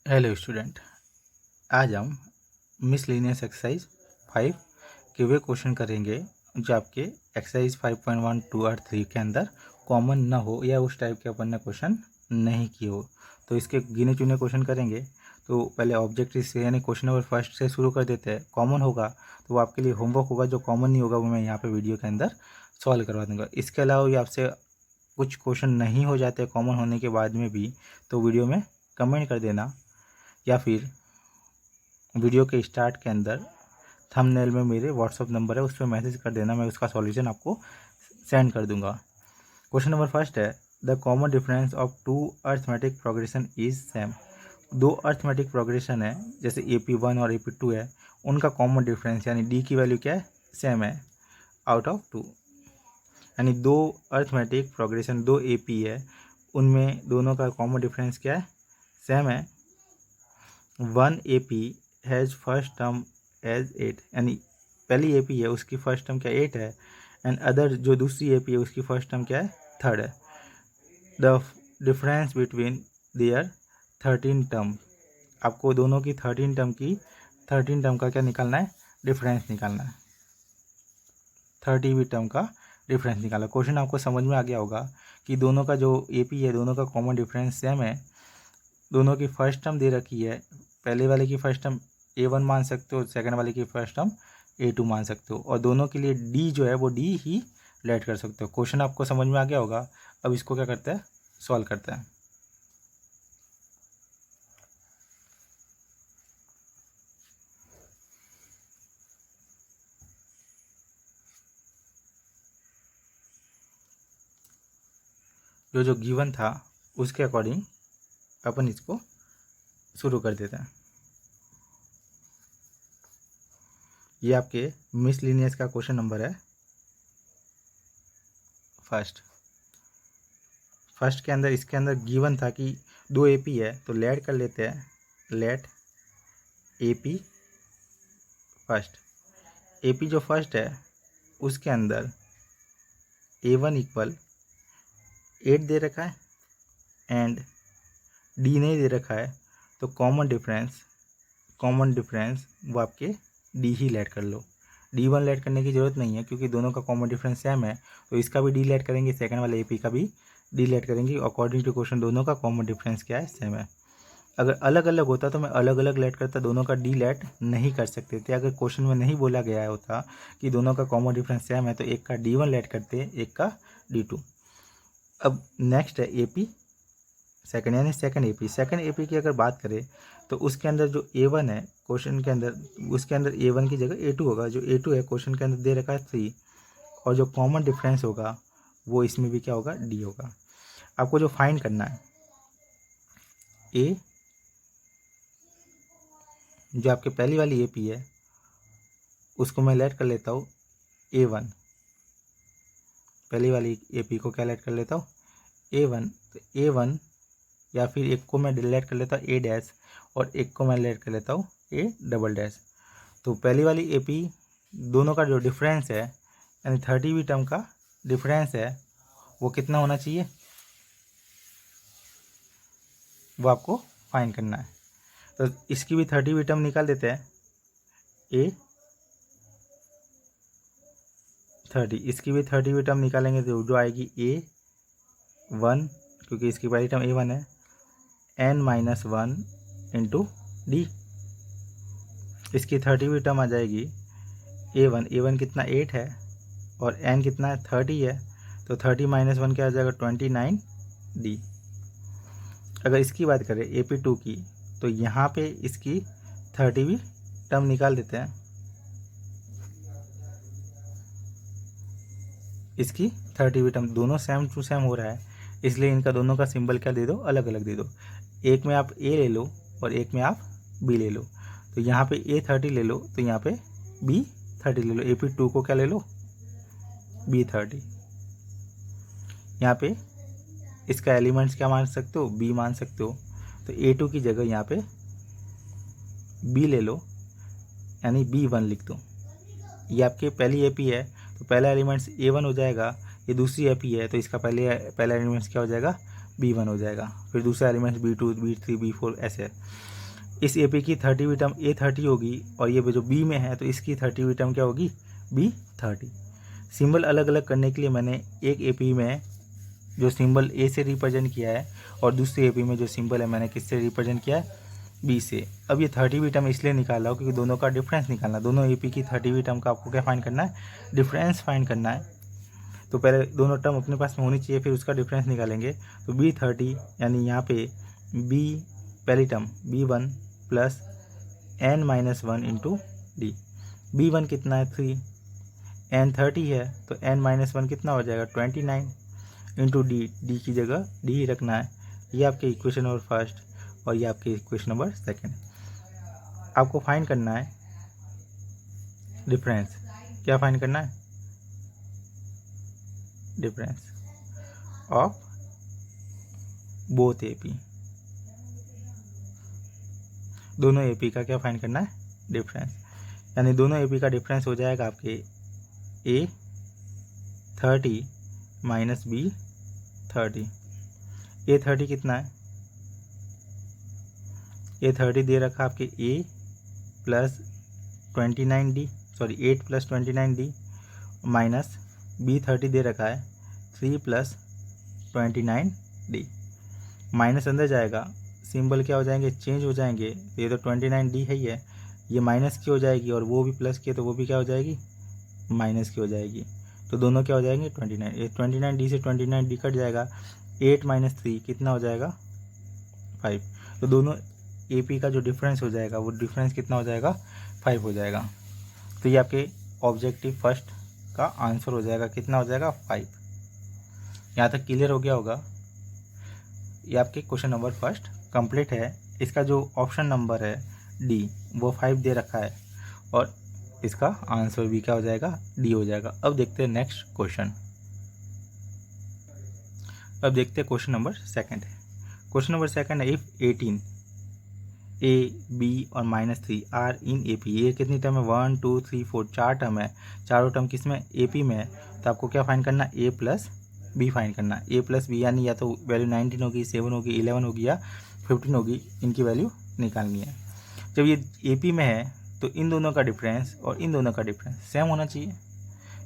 Hello student, आज हम miscellaneous exercise 5 के वे क्वेश्चन करेंगे जो आपके एक्सरसाइज 5.1, 2 और 3 के अंदर कॉमन ना हो या उस टाइप के अपन ने क्वेश्चन नहीं किए हो। तो इसके गिने चुने क्वेश्चन करेंगे। तो पहले ऑब्जेक्टिव से यानी क्वेश्चन नंबर फर्स्ट से शुरू कर देते हैं। कॉमन होगा तो वो आपके लिए होमवर्क होगा, जो कॉमन नहीं होगा वो मैं यहाँ पर वीडियो के अंदर सॉल्व करवा दूँगा। इसके अलावा भी आपसे कुछ क्वेश्चन नहीं हो जाते कॉमन होने के बाद में भी, तो वीडियो में कमेंट कर देना या फिर वीडियो के स्टार्ट के अंदर थंबनेल में मेरे व्हाट्सअप नंबर है, उस पर मैसेज कर देना, मैं उसका सॉल्यूशन आपको सेंड कर दूंगा। क्वेश्चन नंबर फर्स्ट है, the common difference of two arithmetic progression is same. दो अर्थमेटिक प्रोग्रेशन है, जैसे AP1 और AP2 है, उनका कॉमन डिफरेंस यानी डी की वैल्यू क्या है, सेम है आउट ऑफ टू। यानी दो अर्थमेटिक प्रोग्रेशन, दो AP है, उनमें दोनों का कॉमन डिफरेंस क्या है, सेम है। One AP has first term as 8, यानी पहली AP है उसकी फर्स्ट टर्म क्या 8 है, एंड अदर जो दूसरी AP है उसकी फर्स्ट टर्म क्या है, 3rd है। The difference between their 13 term, आपको दोनों की 13 टर्म का क्या निकालना है, डिफरेंस निकालना है। 30वीं टर्म का डिफरेंस निकालना। क्वेश्चन आपको समझ में आ गया होगा कि दोनों का जो AP है दोनों का कॉमन डिफरेंस सेम है। दोनों की फर्स्ट टर्म दे रखी है, पहले वाले की फर्स्ट टर्म A1 मान सकते हो, सेकंड वाले की फर्स्ट टर्म A2 मान सकते हो, और दोनों के लिए D जो है वो D ही लेट कर सकते हो। क्वेश्चन आपको समझ में आ गया होगा। अब इसको क्या करते हैं, सॉल्व करते हैं। जो जो गिवन था उसके अकॉर्डिंग अपन इसको शुरू कर देते हैं। ये आपके मिसलिनियस का क्वेश्चन नंबर है फर्स्ट के अंदर। इसके अंदर गिवन था कि दो AP है, तो लेट कर लेते हैं, लेट AP फर्स्ट। AP जो फर्स्ट है उसके अंदर A1 इक्वल 8 दे रखा है एंड D नहीं दे रखा है, तो कॉमन डिफरेंस वो आपके D ही लेट कर लो। D1 लेट करने की ज़रूरत नहीं है क्योंकि दोनों का कॉमन डिफरेंस सेम है, तो इसका भी D लेट करेंगे, सेकंड वाले AP का भी D लेट करेंगे। अकॉर्डिंग टू क्वेश्चन दोनों का कॉमन डिफरेंस क्या है, सेम है। अगर अलग अलग होता तो मैं अलग अलग लेट करता, दोनों का D लेट नहीं कर सकते थे। अगर क्वेश्चन में नहीं बोला गया होता कि दोनों का कॉमन डिफरेंस सेम है तो एक का D1 लेट करते, एक का D2। अब नेक्स्ट है AP सेकंड, यानी सेकंड AP की अगर बात करें तो उसके अंदर जो A1 है क्वेश्चन के अंदर, उसके अंदर A1 की जगह A2 होगा। जो A2 है क्वेश्चन के अंदर दे रखा है 3, और जो कॉमन डिफरेंस होगा वो इसमें भी क्या होगा, D होगा। आपको जो फाइंड करना है, A जो आपके पहली वाली AP है उसको मैं लेट कर लेता हूँ A1, पहली वाली AP को क्या लेट कर लेता हूँ, A1। तो A1, या फिर एक को मैं डिलीट कर लेता हूँ A डैश, और एक को मैं लेट कर लेता हूँ A डबल डैश। तो पहली वाली AP दोनों का जो डिफरेंस है, यानी 30वीं टर्म का डिफरेंस है, वो कितना होना चाहिए, वो आपको फाइंड करना है। तो इसकी भी 30वीं टर्म निकाल देते हैं, A 30, इसकी भी 30वीं टर्म निकालेंगे तो जो आएगी A1, क्योंकि इसकी पहली टर्म A1 है, N-1 इंटू D। इसकी 30वीं टर्म आ जाएगी A1 कितना 8 है और N कितना है 30 है, तो 30 - 1 क्या आ जाएगा 29D। अगर इसकी बात करें AP2 की, तो यहाँ पे इसकी 30वीं टर्म निकाल देते हैं। इसकी 30वीं टर्म, दोनों सेम टू सेम हो रहा है इसलिए इनका दोनों का सिंबल क्या दे दो, अलग अलग दे दो। एक में आप A ले लो और एक में आप B ले लो। तो यहाँ पे A30 ले लो तो यहाँ पे B30 ले लो। AP2 को क्या ले लो, B30। यहाँ पे इसका एलिमेंट्स क्या मान सकते हो, B मान सकते हो। तो A2 की जगह यहाँ पे B ले लो, यानी B1 लिख दो। ये आपकी पहली AP है तो पहला एलिमेंट्स A1 हो जाएगा। ये दूसरी AP है तो इसका पहला एलिमेंट्स क्या हो जाएगा, B1 हो जाएगा। फिर दूसरा एलिमेंट्स B2, B3, B4 ऐसे। इस ए पी की 30वीं टर्म ए 30 होगी और ये जो बी में है तो इसकी 30वीं टर्म क्या होगी, बी 30। सिंबल अलग अलग करने के लिए मैंने एक ए पी में जो सिंबल ए से रिप्रेजेंट किया है और दूसरे ए पी में जो सिंबल है मैंने किससे रिप्रेजेंट किया है, बी से। अब ये 30वीं टर्म इसलिए निकाला हो क्योंकि दोनों का डिफरेंस निकालना, दोनों ए पी की 30वीं टर्म का आपको क्या फाइंड करना है, डिफरेंस फाइंड करना है। तो पहले दोनों टर्म अपने पास में होनी चाहिए, फिर उसका डिफरेंस निकालेंगे। तो बी 30 यानी यहाँ पे बी पहली term B1 plus n-1 into D. B1 कितना है 3, n 30 है तो n-1 कितना हो जाएगा 29 इंटू डी की जगह डी ही रखना है। ये आपके इक्वेशन नंबर फर्स्ट और ये आपके इक्वेशन नंबर सेकंड। आपको फाइंड करना है डिफरेंस। क्या फाइंड करना है, difference of both A P, दोनों ए पी का क्या फाइंड करना है, डिफरेंस। यानी दोनों ए पी का डिफरेंस हो जाएगा आपके ए 30 माइनस बी 30। ए 30 कितना है, ए 30 दे रखा आपके A plus 29D, sorry 8 plus 29D minus B 30 दे रखा है 3 प्लस 29D। माइनस अंदर जाएगा, सिंबल क्या हो जाएंगे, चेंज हो जाएंगे। ये तो 29D है ही है, ये माइनस की हो जाएगी और वो भी प्लस की है तो वो भी क्या हो जाएगी, माइनस की हो जाएगी। तो दोनों क्या हो जाएंगे 29। ये 29D से 29D कट जाएगा, 8 माइनस 3 कितना हो जाएगा 5। तो दोनों ए पी का जो डिफरेंस हो जाएगा वो डिफरेंस कितना हो जाएगा 5 हो जाएगा। तो ये आपके ऑब्जेक्टिव फर्स्ट का आंसर हो जाएगा, कितना हो जाएगा 5। यहाँ तक क्लियर हो गया होगा। ये आपके क्वेश्चन नंबर फर्स्ट कंप्लीट है। इसका जो ऑप्शन नंबर है डी वो 5 दे रखा है और इसका आंसर भी क्या हो जाएगा, डी हो जाएगा। अब देखते हैं नेक्स्ट क्वेश्चन। अब देखते हैं क्वेश्चन नंबर सेकंड है। क्वेश्चन नंबर सेकंड है, इफ 18 ए बी और -3 आर इन ए पी। ये कितनी टर्म है, 1 2 3 4, 4 टर्म है। चारों टर्म किस में, ए पी में है। तो आपको क्या फाइंड करना है, ए प्लस बी फाइंड करना है। ए प्लस बी यानी या तो वैल्यू 19 होगी, 7 होगी, 11 होगी या 15 होगी, इनकी वैल्यू निकालनी है। जब ये ए पी में है तो इन दोनों का डिफरेंस और इन दोनों का डिफरेंस सेम होना चाहिए।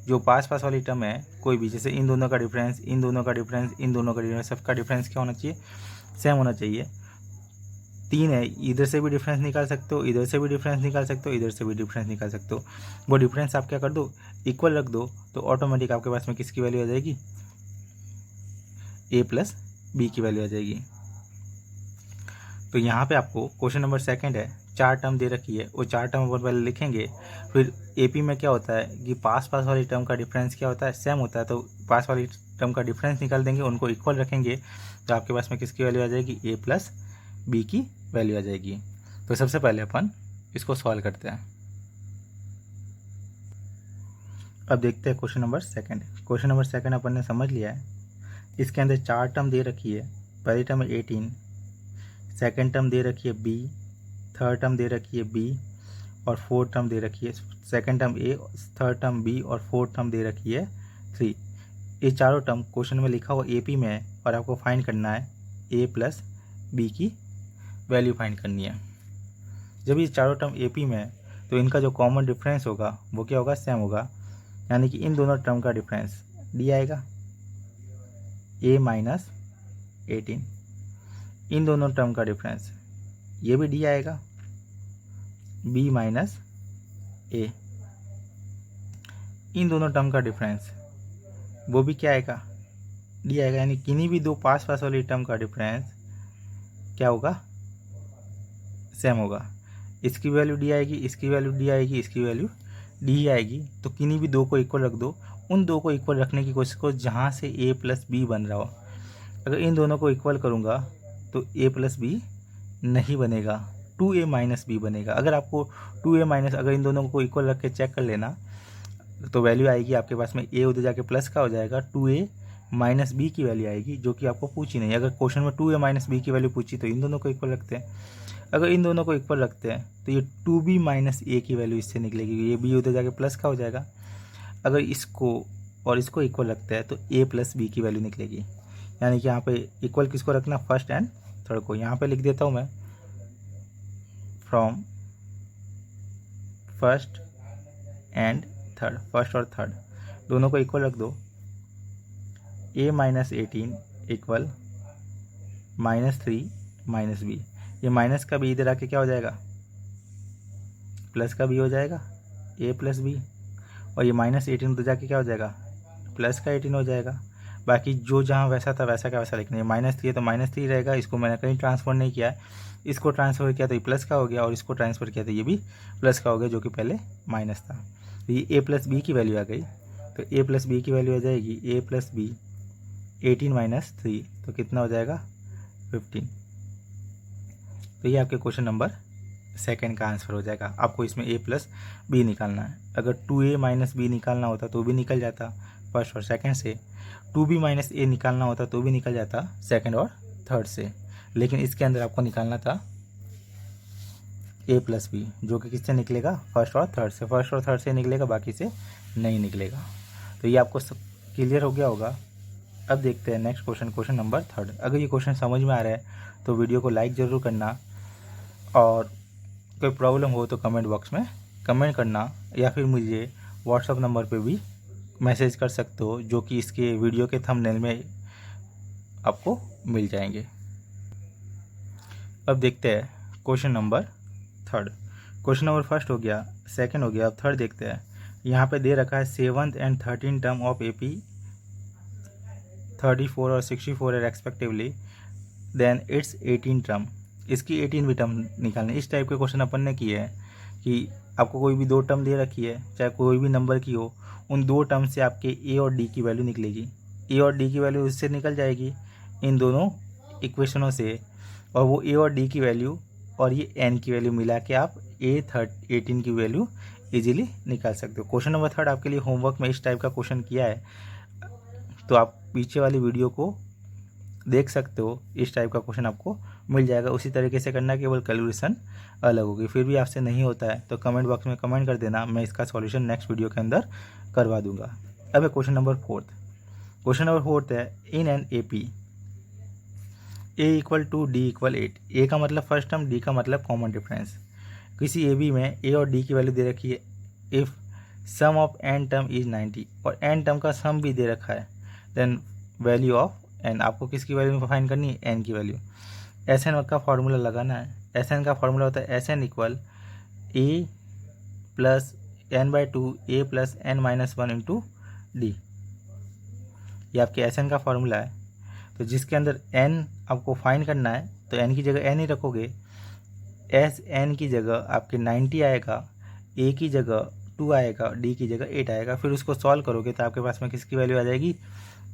जो पास पास वाली टर्म है कोई भी, जैसे इन दोनों का डिफरेंस, इन दोनों का डिफरेंस, इन दोनों का डिफरेंस, सबका डिफरेंस क्या होना चाहिए, सेम होना चाहिए। 3 है, इधर से भी डिफरेंस निकाल सकते हो, इधर से भी डिफरेंस निकाल सकते हो, इधर से भी डिफरेंस निकाल सकते हो। वो डिफरेंस आप क्या कर दो, इक्वल रख दो, तो ऑटोमेटिक आपके पास में किसकी वैल्यू आ जाएगी, ए प्लस बी की वैल्यू आ जाएगी। तो यहाँ पे आपको क्वेश्चन नंबर सेकंड है, 4 टर्म दे रखी है, वो 4 टर्म अपन पहले लिखेंगे। फिर एपी में क्या होता है कि पास पास वाली टर्म का डिफरेंस क्या होता है, सेम होता है। तो पास वाली टर्म का डिफरेंस निकाल देंगे, उनको इक्वल रखेंगे, तो आपके पास में किसकी वैल्यू आ जाएगी, ए प्लस बी की वैल्यू आ जाएगी। तो सबसे पहले अपन इसको सॉल्व करते हैं। अब देखते हैं question number second. Question number second अपन ने समझ लिया है। इसके अंदर 4 टर्म दे रखी है। पहली टर्म है 18, सेकंड टर्म दे रखी है बी, थर्ड टर्म दे रखी है बी और फोर्थ टर्म दे रखी है, सेकंड टर्म ए, थर्ड टर्म बी और फोर्थ टर्म दे रखी है 3। ये चारों टर्म क्वेश्चन में लिखा हुआ ए पी में है और आपको फाइंड करना है ए प्लस बी की वैल्यू फाइंड करनी है। जब ये चारों टर्म ए पी में है तो इनका जो कॉमन डिफरेंस होगा वो क्या होगा, सेम होगा। यानी कि इन दोनों टर्म का डिफरेंस डी आएगा, ए माइनस 18। इन दोनों टर्म का डिफरेंस ये भी डी आएगा, बी माइनस ए। इन दोनों टर्म का डिफरेंस वो भी क्या आएगा, डी आएगा। यानी किन्हीं भी दो पास पास वाली टर्म का डिफरेंस क्या होगा, सेम होगा। इसकी वैल्यू डी आएगी, इसकी वैल्यू डी आएगी, इसकी वैल्यू डी ही आएगी। तो किन्हीं भी दो को इक्वल रख दो, उन दो को इक्वल रखने की कोशिश करो जहाँ से ए प्लस बी बन रहा हो। अगर इन दोनों को इक्वल करूँगा तो ए प्लस बी नहीं बनेगा, 2a माइनस बी बनेगा। अगर आपको 2a माइनस, अगर इन दोनों को इक्वल रख के चेक कर लेना तो वैल्यू आएगी आपके पास में ए उधर जाके प्लस का हो जाएगा, 2a माइनस बी की वैल्यू आएगी, जो कि आपको पूछी नहीं। अगर क्वेश्चन में 2a माइनस बी की वैल्यू पूछी तो इन दोनों को इक्वल रखते हैं। अगर इन दोनों को इक्वल रखते हैं तो ये 2b माइनस ए की वैल्यू इससे निकलेगी, ये बी उधर जाके प्लस का हो जाएगा। अगर इसको और इसको इक्वल रखते हैं तो ए प्लस बी की वैल्यू निकलेगी। यानी कि यहाँ पे इक्वल किसको रखना, फर्स्ट एंड थर्ड को। यहाँ पे लिख देता हूँ मैं, from first and third, first और थर्ड दोनों को इक्वल रख दो। a minus 18 equal -3 minus B. ये माइनस का बी इधर आके क्या हो जाएगा, प्लस का बी हो जाएगा, a प्लस बी। और ये -18 तो जाके क्या हो जाएगा, प्लस का 18 हो जाएगा। बाकी जो जहाँ वैसा था वैसा का वैसा लिखना है। -3 है तो -3 रहेगा। इसको मैंने कहीं ट्रांसफर नहीं किया है, इसको ट्रांसफ़र किया तो ये प्लस का हो गया, और इसको ट्रांसफ़र किया तो ये भी प्लस का हो गया, जो कि पहले माइनस था। तो ये a प्लस बी की वैल्यू आ गई। तो a प्लस बी की वैल्यू आ जाएगी a प्लस बी 18 माइनस 3, तो कितना हो जाएगा 15। तो ये आपके क्वेश्चन नंबर सेकंड का आंसर हो जाएगा। आपको इसमें a प्लस बी निकालना है। अगर 2a माइनस बी निकालना होता तो भी निकल जाता फर्स्ट और सेकंड से, 2b माइनस a निकालना होता तो भी निकल जाता सेकंड और थर्ड से, लेकिन इसके अंदर आपको निकालना था a प्लस बी, जो कि किससे निकलेगा, फर्स्ट और थर्ड से। फर्स्ट और थर्ड से निकलेगा, बाकी से नहीं निकलेगा। तो ये आपको सब क्लियर हो गया होगा। अब देखते हैं next question, question number third. अगर ये क्वेश्चन समझ में आ रहा है तो वीडियो को लाइक ज़रूर करना, और कोई प्रॉब्लम हो तो कमेंट बॉक्स में कमेंट करना, या फिर मुझे व्हाट्सअप नंबर पे भी मैसेज कर सकते हो, जो कि इसके वीडियो के थंबनेल में आपको मिल जाएंगे। अब देखते हैं question number third. Question number first हो गया, सेकंड हो गया, अब थर्ड देखते हैं। यहाँ पे दे रखा है 7th and 13th term of AP 34 और 64 है रेस्पेक्टिवली, देन इट्स 18 टर्म। इसकी 18वीं टर्म निकालनी। इस टाइप के क्वेश्चन अपन ने किए हैं कि आपको कोई भी दो टर्म दे रखी है, चाहे कोई भी नंबर की हो, उन दो टर्म से आपके a और d की वैल्यू निकलेगी। a और d की वैल्यू इससे निकल जाएगी इन दोनों इक्वेशनों से, और वो a और d की वैल्यू और ये n की वैल्यू मिला के आप 18 की वैल्यू इजीली निकाल सकते हो। क्वेश्चन नंबर थर्ड आपके लिए होमवर्क में इस टाइप का क्वेश्चन किया है, तो आप पीछे वाली वीडियो को देख सकते हो। इस टाइप का क्वेश्चन आपको मिल जाएगा। उसी तरीके से करना, केवल कैलकुलेशन अलग होगी। फिर भी आपसे नहीं होता है तो कमेंट बॉक्स में कमेंट कर देना, मैं इसका सॉल्यूशन नेक्स्ट वीडियो के अंदर करवा दूंगा। अब है question number fourth. Question number fourth है, in an AP a equal to d equal 8। a का मतलब फर्स्ट टर्म, d का मतलब कॉमन डिफरेंस। किसी AB में a और d की वैल्यू दे रखी है। If sum of n term is 90, और n टर्म का सम भी दे रखा है, देन वैल्यू ऑफ n। आपको किसकी वैल्यू फाइंड करनी है, n की वैल्यू। Sn का फार्मूला लगाना है। Sn का फार्मूला होता है Sn equal a plus n/2 a plus n-1 into D. ये आपके Sn का फार्मूला है। तो जिसके अंदर n आपको फाइंड करना है, तो n की जगह n ही रखोगे। Sn की जगह आपके 90 आएगा, a की जगह 2 आएगा, d की जगह 8 आएगा। फिर उसको सॉल्व करोगे तो आपके पास में किसकी वैल्यू आ जाएगी,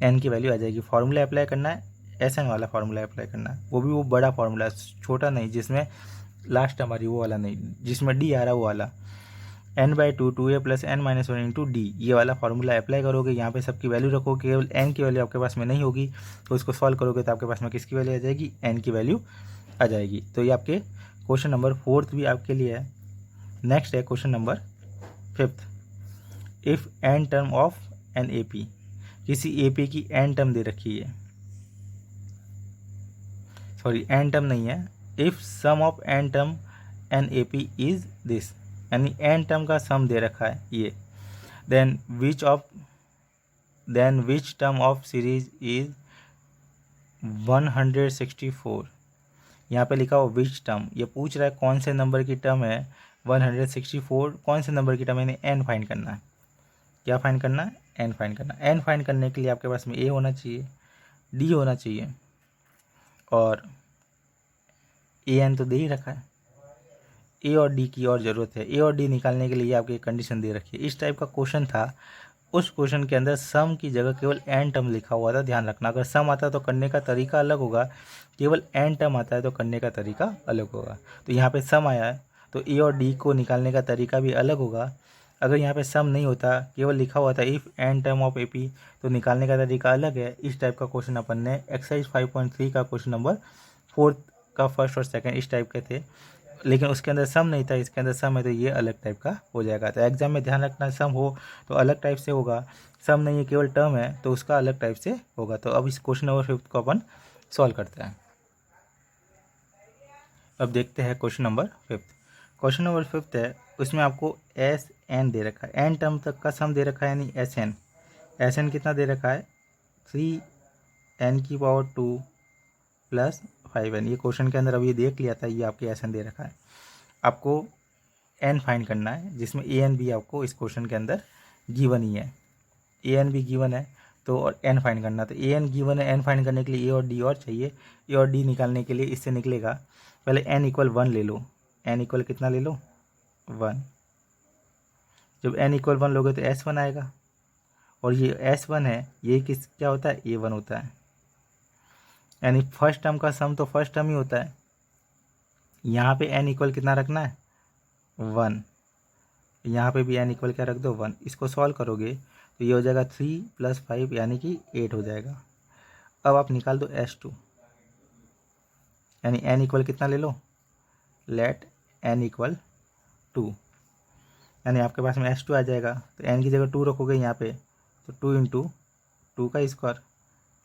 n की वैल्यू आ जाएगी। फार्मूला अप्लाई करना है, Sn वाला फार्मूला अप्लाई करना है, वो भी वो बड़ा फार्मूला, छोटा नहीं, जिसमें लास्ट हमारी वो वाला नहीं, जिसमें d आ रहा है वो वाला। n/2 2a plus n-1 into D, ये वाला फार्मूला अप्लाई करोगे। यहाँ पे सबकी वैल्यू रखोगे, केवल n की वैल्यू आपके पास में नहीं होगी, तो उसको सॉल्व करोगे तो आपके पास में किसकी वैल्यू आ जाएगी, n की वैल्यू आ जाएगी। तो ये आपके क्वेश्चन नंबर फोर्थ भी आपके लिए है। नेक्स्ट है question number fifth. If n term of an AP, किसी AP की n टर्म दे रखी है, सॉरी n टर्म नहीं है, if sum of n term an AP is this, यानी n टर्म का सम दे रखा है ये, then which term of series is 164। यहाँ पे लिखा हो विच टर्म, ये पूछ रहा है कौन से नंबर की टर्म है 164, कौन से नंबर की टर्म है, n फाइंड करना है। क्या फाइंड करना है, n फाइंड करना है। n फाइंड करने के लिए आपके पास में a होना चाहिए, d होना चाहिए, और an तो दे ही रखा है। a और d की और ज़रूरत है। a और d निकालने के लिए आपकी कंडीशन दे रखी है। इस टाइप का क्वेश्चन था। उस क्वेश्चन के अंदर सम की जगह केवल n टर्म लिखा हुआ था, ध्यान रखना। अगर सम आता है तो करने का तरीका अलग होगा, केवल n टर्म आता है तो करने का तरीका अलग होगा। तो यहाँ पे सम आया है तो a और d को निकालने का तरीका भी अलग होगा। अगर यहाँ पे सम नहीं होता, केवल लिखा हुआ था if n term of AP, तो निकालने का तरीका अलग है। इस टाइप का क्वेश्चन अपन ने एक्सरसाइज 5.3 का क्वेश्चन नंबर 4 का फर्स्ट और सेकंड इस टाइप के थे, लेकिन उसके अंदर सम नहीं था, इसके अंदर सम है, तो ये अलग टाइप का हो जाएगा। तो एग्जाम में ध्यान रखना, सम हो तो अलग टाइप से होगा, सम नहीं है केवल टर्म है तो उसका अलग टाइप से होगा। तो अब इस क्वेश्चन नंबर 5 को अपन सॉल्व करते हैं। अब देखते हैं क्वेश्चन नंबर 5। क्वेश्चन नंबर 5 है, उसमें आपको एस एन दे रखा है, एन टर्म तक का सम दे रखा है, यानी एस एन कितना दे रखा है 3n⁻2 + 5n। ये क्वेश्चन के अंदर अभी देख लिया था, ये आपके एस एन दे रखा है। आपको एन फाइंड करना है, जिसमें ए एन बी आपको इस क्वेश्चन के अंदर गिवन ही है, ए एन बी गिवन है तो और एन फाइंड करना। तो ए एन गिवन है, एन फाइंड करने के लिए ए और डी और चाहिए। ए और डी निकालने के लिए इससे निकलेगा, पहले एन इक्वल 1 ले लो, एन इक्वल कितना ले लो 1। जब एन इक्वल 1 लोगे तो S1 आएगा, और ये S1 है, ये क्या होता है A1 होता है, यानी फर्स्ट टर्म का सम तो फर्स्ट टर्म ही होता है। यहाँ पे एन इक्वल कितना रखना है 1, यहाँ पे भी एन इक्वल क्या रख दो 1। इसको सॉल्व करोगे तो ये हो जाएगा 3 + 5 यानी कि 8 हो जाएगा। अब आप निकाल दो S2, यानी एन इक्वल कितना ले लो, लेट एन इक्वल 2, यानी आपके पास में S2 आ जाएगा। तो एन की जगह 2 रखोगे यहाँ पे, तो 2 × 2 का स्क्वायर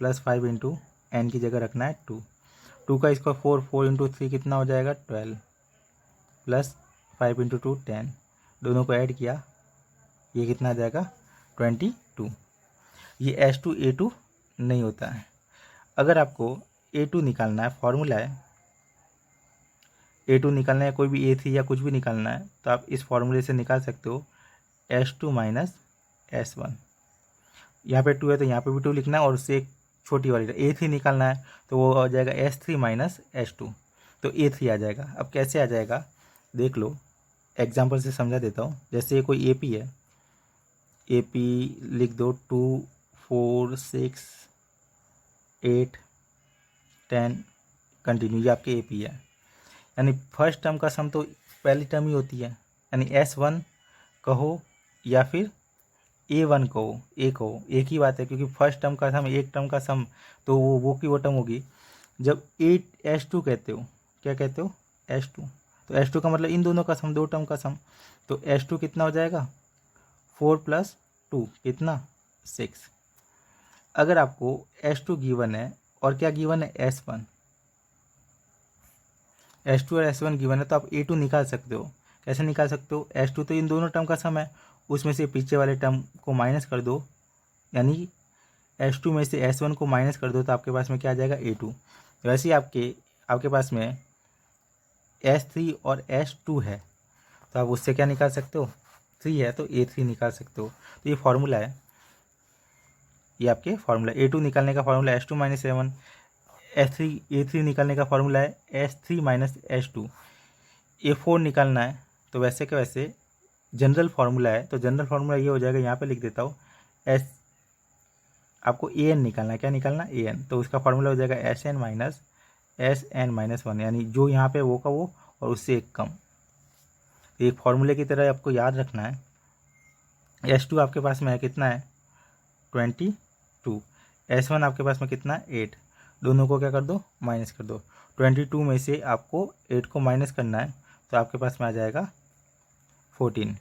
+ 5 × एन की जगह रखना है 2, 2 का स्क्वायर 4, 4 × 3 कितना हो जाएगा 12 + 5 × 2 10, दोनों को ऐड किया, ये कितना आ जाएगा 22। ये S2 A2 नहीं होता है। अगर आपको A2 निकालना है, फॉर्मूला है A2 निकालना है, कोई भी A3 या कुछ भी निकालना है, तो आप इस फॉर्मूले से निकाल सकते हो S2 - S1। यहाँ पे 2 है तो यहाँ पे भी 2 लिखना है, और उससे एक छोटी वाली A3 निकालना है तो वो आ जाएगा S3 - S2, तो A3 आ जाएगा। अब कैसे आ जाएगा देख लो, एग्जाम्पल से समझा देता हूँ। जैसे ये कोई AP है, AP लिख दो 2 4 6 8 10 कंटिन्यू, ये आपके AP है। यानी फर्स्ट टर्म का सम तो पहली टर्म ही होती है, यानी S1 कहो या फिर A1 कहो, ए कहो, एक ही बात है, क्योंकि फर्स्ट टर्म का सम एक टर्म का सम तो वो की वो टर्म होगी। जब S2 कहते हो, क्या कहते हो S2, तो S2 का मतलब इन दोनों का सम, दो टर्म का सम। तो S2 कितना हो जाएगा 4 + 2 कितना 6। अगर आपको S2 गिवन है और क्या गिवन है S1 और S1 गिवन है, तो आप A2 निकाल सकते हो। कैसे निकाल सकते हो, S2 तो इन दोनों टर्म का सम है, उसमें से पीछे वाले टर्म को माइनस कर दो, यानी S2 में से S1 को माइनस कर दो, तो आपके पास में क्या आ जाएगा A2। वैसे ही आपके पास में S3 और S2 है, तो आप उससे क्या निकाल सकते हो, 3 है तो A3 निकाल सकते हो। तो ये फार्मूला है, ये आपके फार्मूला A2 निकालने का फार्मूला S2 - S1, A3 निकालने का फार्मूला है S3 - S2। A4 निकालना है तो वैसे के वैसे जनरल फार्मूला है, तो जनरल फार्मूला ये हो जाएगा, यहाँ पे लिख देता हूँ आपको AN निकालना है, क्या निकालना AN, तो उसका फार्मूला हो जाएगा SN - SN - 1, यानी जो यहाँ पे वो का वो और उससे एक कम। तो एक फार्मूले की तरह आपको याद रखना है। S2 आपके पास में है कितना है 22, S1 आपके पास में कितना है 8, दोनों को क्या कर दो माइनस कर दो। 22 में से आपको 8 को माइनस करना है, तो आपके पास में आ जाएगा 14,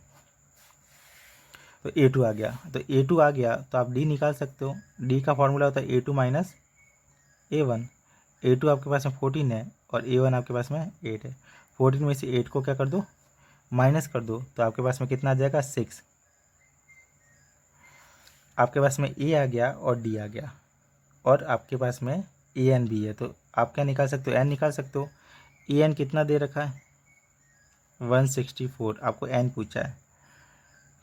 तो A2 आ गया। तो A2 आ गया तो आप D निकाल सकते हो, D का फार्मूला होता है A2 - A1। A2 आपके पास में 14 है और A1 आपके पास में 8 है। 14 में से 8 को क्या कर दो माइनस कर दो, तो आपके पास में कितना आ जाएगा 6। आपके पास में A आ गया और D आ गया, और आपके पास में AN भी है, तो आप क्या निकाल सकते हो N निकाल सकते हो। AN कितना दे रखा है 164, आपको N पूछा है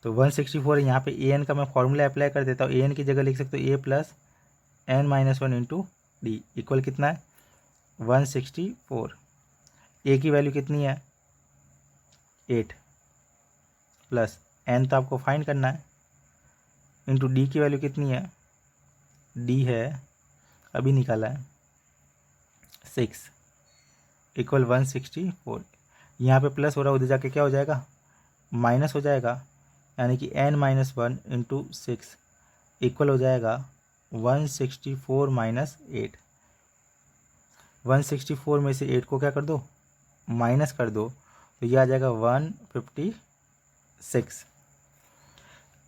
तो 164 यहाँ पे AN का मैं फॉर्मूला अप्लाई कर देता हूँ। AN की जगह लिख सकते हो A + N - 1 × D इक्वल कितना है 164। A की वैल्यू कितनी है 8 प्लस N तो आपको फाइंड करना है, इंटू D की वैल्यू कितनी है, D है अभी निकाला है 6 इक्वल 164। यहाँ पे प्लस हो रहा है, उधर जाके क्या हो जाएगा माइनस हो जाएगा, यानी कि N - 1 × 6 इक्वल हो जाएगा 164 - 8। 164 में से 8 को क्या कर दो माइनस कर दो, तो ये आ जाएगा 156।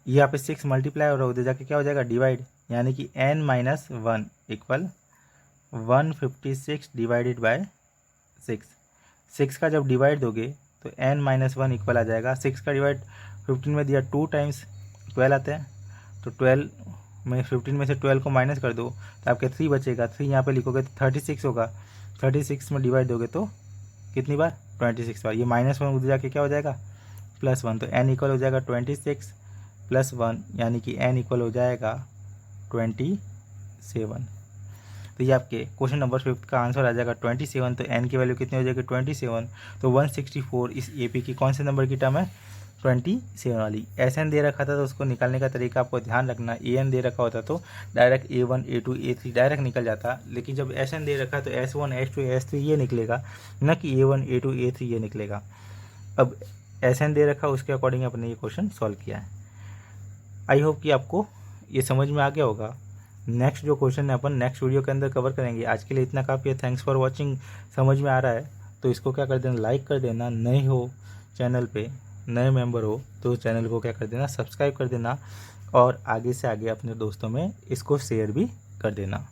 यहाँ पे 6 मल्टीप्लाई हो रहा है, उधर जाके क्या हो जाएगा डिवाइड, यानी कि N - 1 इक्वल 156 डिवाइडेड बाय 6। 6 का जब डिवाइड दोगे तो n-1 इक्वल आ जाएगा 6 का डिवाइड 15 में दिया 2 टाइम्स 12 आते हैं, तो 12 में 15 में से 12 को माइनस कर दो तो आपके 3 बचेगा। 3 यहाँ पे लिखोगे तो 36 होगा। 36 में डिवाइड दोगे तो कितनी बार 26 बार। ये -1 उधर जाके क्या हो जाएगा +1, तो n इक्वल हो जाएगा 26 + 1 यानी कि n इक्वल हो जाएगा 27। तो ये आपके क्वेश्चन नंबर 5 का आंसर आ जाएगा 27। तो n की वैल्यू कितनी हो जाएगी 27। तो 164 इस AP की कौन से नंबर की टर्म है 27 वाली। SN दे रखा था तो उसको निकालने का तरीका आपको ध्यान रखना। AN दे रखा होता तो direct A1 A2 A3 direct निकल जाता, लेकिन जब SN दे रखा तो S1 S2 S3 ये निकलेगा, न कि A1 A2 A3 ये निकलेगा। अब SN दे रखा उसके अकॉर्डिंग अपने ये क्वेश्चन सॉल्व किया है। आई होप कि आपको ये समझ में आ गया होगा। नेक्स्ट जो क्वेश्चन है अपन नेक्स्ट वीडियो के अंदर कवर करेंगे। आज के लिए इतना काफ़ी है। Thanks for watching. समझ में आ रहा है तो इसको क्या कर देना, लाइक कर देना। नए हो चैनल पे, नए मेंबर हो तो चैनल को क्या कर देना, सब्सक्राइब कर देना, और आगे से आगे अपने दोस्तों में इसको शेयर भी कर देना।